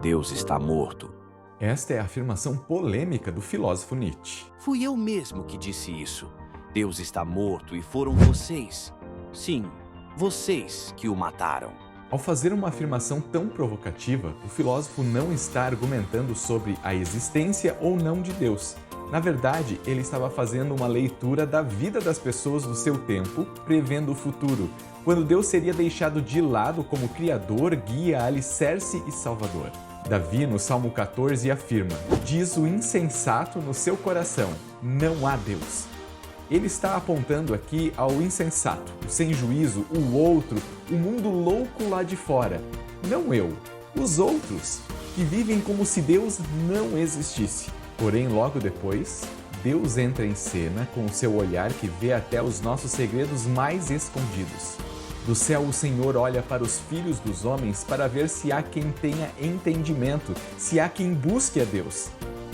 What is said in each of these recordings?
Deus está morto. Esta é a afirmação polêmica do filósofo Nietzsche. Fui eu mesmo que disse isso. Deus está morto e foram vocês. Sim, vocês que o mataram. Ao fazer uma afirmação tão provocativa, o filósofo não está argumentando sobre a existência ou não de Deus. Na verdade, ele estava fazendo uma leitura da vida das pessoas do seu tempo, prevendo o futuro, quando Deus seria deixado de lado como Criador, guia, alicerce e Salvador. Davi, no Salmo 14, afirma: diz o insensato no seu coração, não há Deus. Ele está apontando aqui ao insensato, o sem juízo, o outro, o mundo louco lá de fora. Não eu, os outros, que vivem como se Deus não existisse. Porém, logo depois, Deus entra em cena com o seu olhar que vê até os nossos segredos mais escondidos. Do céu o Senhor olha para os filhos dos homens para ver se há quem tenha entendimento, se há quem busque a Deus.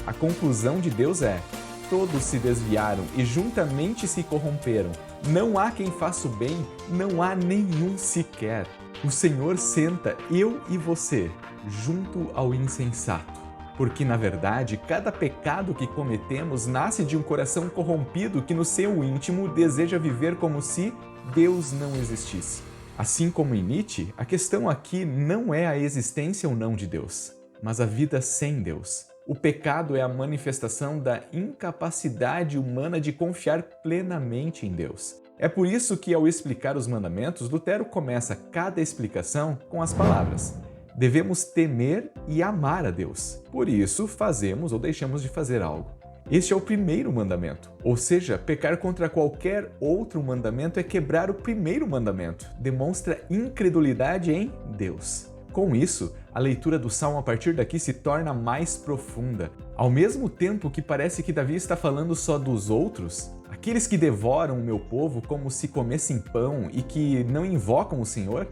A conclusão de Deus é: todos se desviaram e juntamente se corromperam. Não há quem faça o bem, não há nenhum sequer. O Senhor senta eu e você junto ao insensato. Porque, na verdade, cada pecado que cometemos nasce de um coração corrompido que no seu íntimo deseja viver como se Deus não existisse. Assim como em Nietzsche, a questão aqui não é a existência ou não de Deus, mas a vida sem Deus. O pecado é a manifestação da incapacidade humana de confiar plenamente em Deus. É por isso que, ao explicar os mandamentos, Lutero começa cada explicação com as palavras: devemos temer e amar a Deus. Por isso, fazemos ou deixamos de fazer algo. Este é o primeiro mandamento. Ou seja, pecar contra qualquer outro mandamento é quebrar o primeiro mandamento. Demonstra incredulidade em Deus. Com isso, a leitura do Salmo a partir daqui se torna mais profunda. Ao mesmo tempo que parece que Davi está falando só dos outros, aqueles que devoram o meu povo como se comessem pão e que não invocam o Senhor,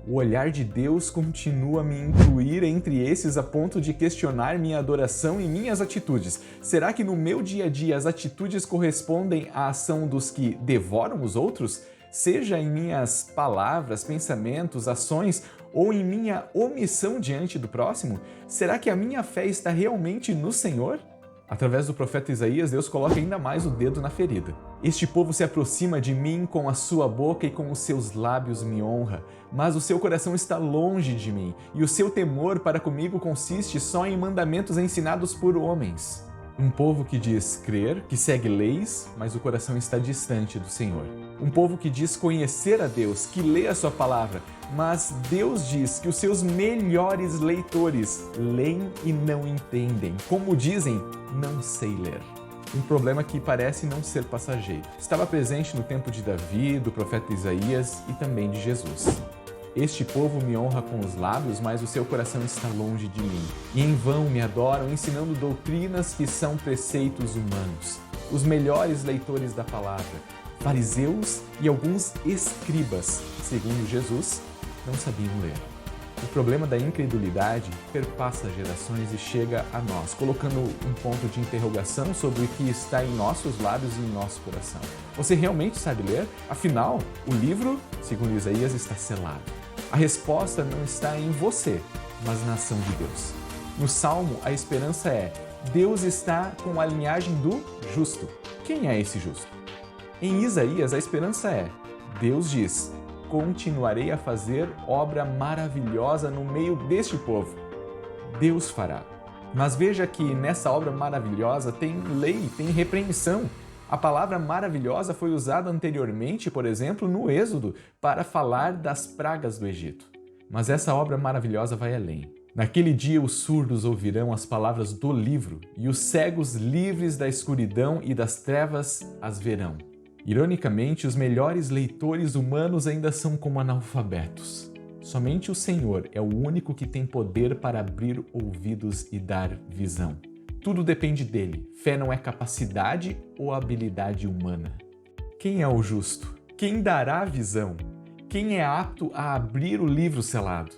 o olhar de Deus continua a me incluir entre esses a ponto de questionar minha adoração e minhas atitudes. Será que no meu dia a dia as atitudes correspondem à ação dos que devoram os outros? Seja em minhas palavras, pensamentos, ações ou em minha omissão diante do próximo? Será que a minha fé está realmente no Senhor? Através do profeta Isaías, Deus coloca ainda mais o dedo na ferida. Este povo se aproxima de mim com a sua boca e com os seus lábios me honra, mas o seu coração está longe de mim, e o seu temor para comigo consiste só em mandamentos ensinados por homens. Um povo que diz crer, que segue leis, mas o coração está distante do Senhor. Um povo que diz conhecer a Deus, que lê a sua palavra, mas Deus diz que os seus melhores leitores leem e não entendem. Como dizem, não sei ler. Um problema que parece não ser passageiro. Estava presente no tempo de Davi, do profeta Isaías e também de Jesus. Este povo me honra com os lábios, mas o seu coração está longe de mim. E em vão me adoram, ensinando doutrinas que são preceitos humanos. Os melhores leitores da palavra, fariseus e alguns escribas, segundo Jesus, não sabiam ler. O problema da incredulidade perpassa gerações e chega a nós, colocando um ponto de interrogação sobre o que está em nossos lábios e em nosso coração. Você realmente sabe ler? Afinal, o livro, segundo Isaías, está selado. A resposta não está em você, mas na ação de Deus. No Salmo, a esperança é: Deus está com a linhagem do justo. Quem é esse justo? Em Isaías, a esperança é: Deus diz: continuarei a fazer obra maravilhosa no meio deste povo. Deus fará. Mas veja que nessa obra maravilhosa tem lei, tem repreensão. A palavra maravilhosa foi usada anteriormente, por exemplo, no Êxodo, para falar das pragas do Egito. Mas essa obra maravilhosa vai além. Naquele dia os surdos ouvirão as palavras do livro, e os cegos livres da escuridão e das trevas as verão. Ironicamente, os melhores leitores humanos ainda são como analfabetos. Somente o Senhor é o único que tem poder para abrir ouvidos e dar visão. Tudo depende dele. Fé não é capacidade ou habilidade humana. Quem é o justo? Quem dará a visão? Quem é apto a abrir o livro selado?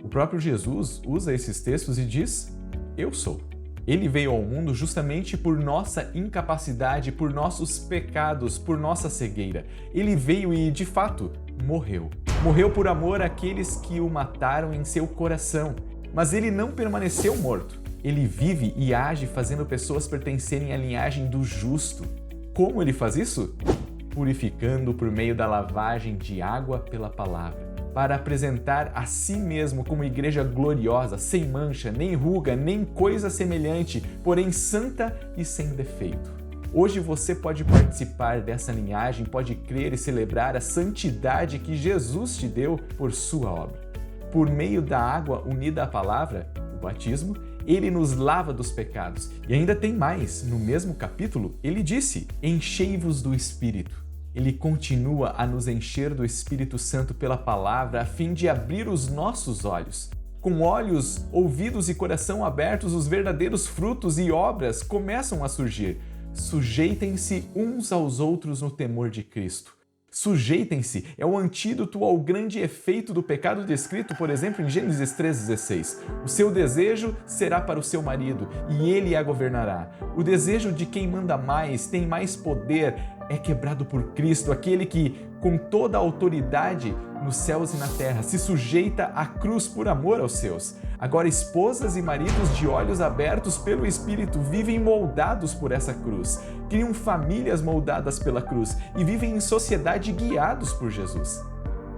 O próprio Jesus usa esses textos e diz: eu sou. Ele veio ao mundo justamente por nossa incapacidade, por nossos pecados, por nossa cegueira. Ele veio e, de fato, morreu. Morreu por amor àqueles que o mataram em seu coração. mas ele não permaneceu morto. Ele vive e age fazendo pessoas pertencerem à linhagem do justo. Como ele faz isso? Purificando por meio da lavagem de água pela palavra, para apresentar a si mesmo como igreja gloriosa, sem mancha, nem ruga, nem coisa semelhante, porém santa e sem defeito. Hoje você pode participar dessa linhagem, pode crer e celebrar a santidade que Jesus te deu por sua obra. Por meio da água unida à palavra, o batismo, ele nos lava dos pecados. E ainda tem mais, no mesmo capítulo, ele disse: enchei-vos do Espírito. Ele continua a nos encher do Espírito Santo pela palavra, a fim de abrir os nossos olhos. Com olhos, ouvidos e coração abertos, os verdadeiros frutos e obras começam a surgir. Sujeitem-se uns aos outros no temor de Cristo. Sujeitem-se é o antídoto ao grande efeito do pecado descrito, por exemplo, em Gênesis 3,16. O seu desejo será para o seu marido, e ele a governará. O desejo de quem manda mais, tem mais poder, é quebrado por Cristo, aquele que, com toda a autoridade nos céus e na terra, se sujeita à cruz por amor aos seus. Agora, esposas e maridos de olhos abertos pelo Espírito vivem moldados por essa cruz, criam famílias moldadas pela cruz e vivem em sociedade guiados por Jesus.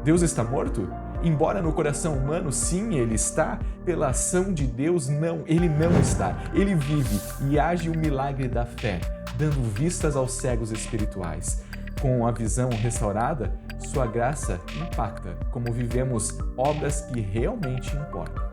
Deus está morto? Embora no coração humano, sim, ele está, pela ação de Deus, não, ele não está. Ele vive e age o milagre da fé, dando vistas aos cegos espirituais. Com a visão restaurada, sua graça impacta como vivemos obras que realmente importam.